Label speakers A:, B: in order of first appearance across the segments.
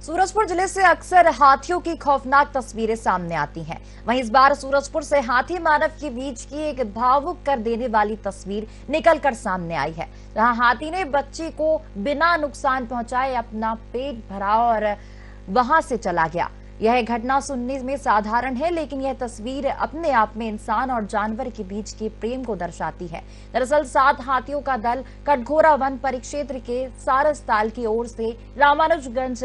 A: सूरजपुर जिले से अक्सर हाथियों की खौफनाक तस्वीरें सामने आती हैं। वहीं इस बार सूरजपुर से हाथी मानव के बीच की एक भावुक कर देने वाली तस्वीर निकलकर सामने आई है, जहां हाथी ने बच्ची को बिना नुकसान पहुंचाए अपना पेट भरा और वहां से चला गया। यह घटना सुनने में साधारण है, लेकिन यह तस्वीर अपने आप में इंसान और जानवर के बीच के प्रेम को दर्शाती है। दरअसल 7 हाथियों का दल कटघोरा वन परिक्षेत्र के सारसताल की ओर से रामानुजगंज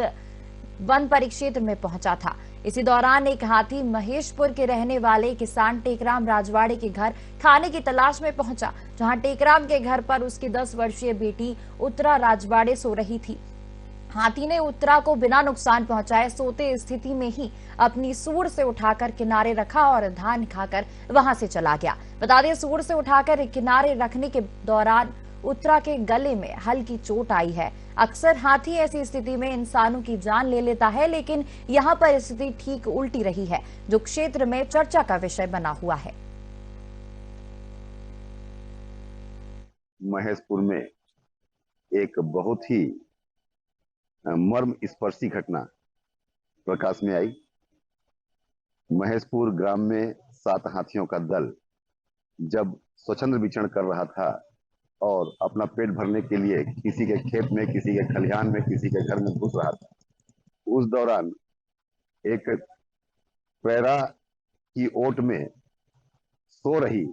A: वन परिक्षेत्र में पहुंचा था। इसी दौरान एक हाथी महेशपुर के रहने वाले किसान टेकराम राजवाड़े के घर खाने की तलाश में पहुंचा, जहां टेकराम के घर पर उसकी 10 वर्षीय बेटी उत्तरा राजवाड़े सो रही थी। हाथी ने उत्तरा को बिना नुकसान पहुंचाए सोते स्थिति में ही अपनी सूंड से उठाकर किनारे रखा और धान खाकर वहां से चला गया। बता दें, सूंड से उठाकर किनारे रखने के दौरान उत्तरा के गले में हल्की चोट आई है। अक्सर हाथी ऐसी स्थिति में इंसानों की जान ले लेता है, लेकिन यहाँ पर स्थिति ठीक उल्टी रही है, जो क्षेत्र में चर्चा का विषय बना हुआ है।
B: महेशपुर में एक बहुत ही मर्म स्पर्शी घटना प्रकाश में आई। महेशपुर ग्राम में 7 हाथियों का दल जब स्वच्छंद विचरण कर रहा था और अपना पेट भरने के लिए किसी के खेत में, किसी के खलिहान में, किसी के घर में घुस रहा था, उस दौरान एक पैरा की ओट में सो रही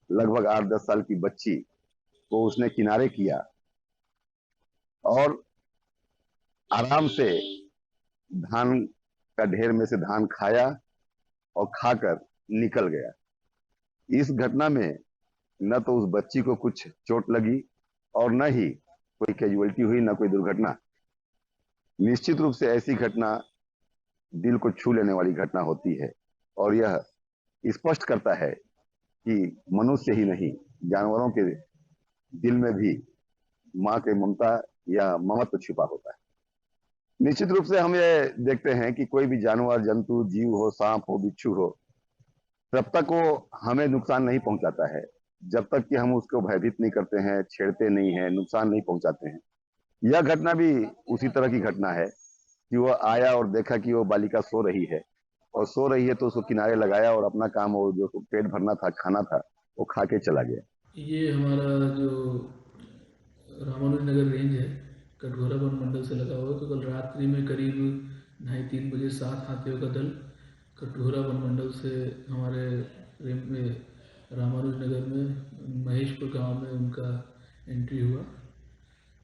B: लगभग 8-10 साल की बच्ची को उसने किनारे किया और आराम से धान का ढेर में से धान खाया और खाकर निकल गया। इस घटना में न तो उस बच्ची को कुछ चोट लगी और न ही कोई कैजुअलिटी हुई, न कोई दुर्घटना। निश्चित रूप से ऐसी घटना दिल को छू लेने वाली घटना होती है और यह स्पष्ट करता है कि मनुष्य ही नहीं, जानवरों के दिल में भी माँ की ममता या ममत्व छुपा होता है। निश्चित रूप से हम ये देखते हैं कि कोई भी जानवर, जंतु, जीव हो, सांप हो, बिच्छू हो, तब तक वो हमें नुकसान नहीं पहुंचाता है जब तक कि हम उसको भयभीत नहीं करते हैं, छेड़ते नहीं हैं, नुकसान नहीं पहुंचाते हैं। यह घटना भी उसी तरह की घटना है कि वो आया और देखा कि वो बालिका सो रही है और सो रही है तो उसको किनारे लगाया और अपना काम, और जो पेट भरना था, खाना था, वो खा के चला गया।
C: ये हमारा जो रामानुजनगर रेंज है, कटघोरा वन मंडल से लगा हुआ है। तो कल रात्रि में करीब 2:30-3 बजे 7 हाथियों का दल कटघोरा वन मंडल से हमारे रेंज में रामानुजनगर में महेशपुर गांव में उनका एंट्री हुआ।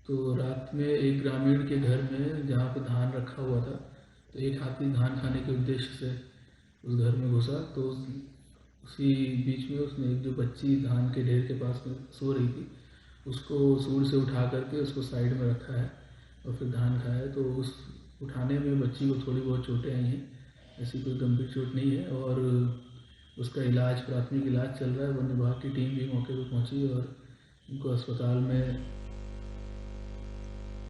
C: तो रात में एक ग्रामीण के घर में जहाँ पे धान रखा हुआ था, तो एक हाथी धान खाने के उद्देश्य से उस घर में घुसा। तो उसी बीच में उसने एक जो बच्ची धान के ढेर के पास में सो रही थी, उसको सूंड से उठा करके उसको साइड में रखा है और फिर धान खाया है। तो उस उठाने में बच्ची को थोड़ी बहुत चोटें आई हैं, ऐसी कोई गंभीर चोट नहीं है और उसका इलाज, प्राथमिक इलाज चल रहा है। वन विभाग की टीम भी मौके पर पहुंची और उनको अस्पताल में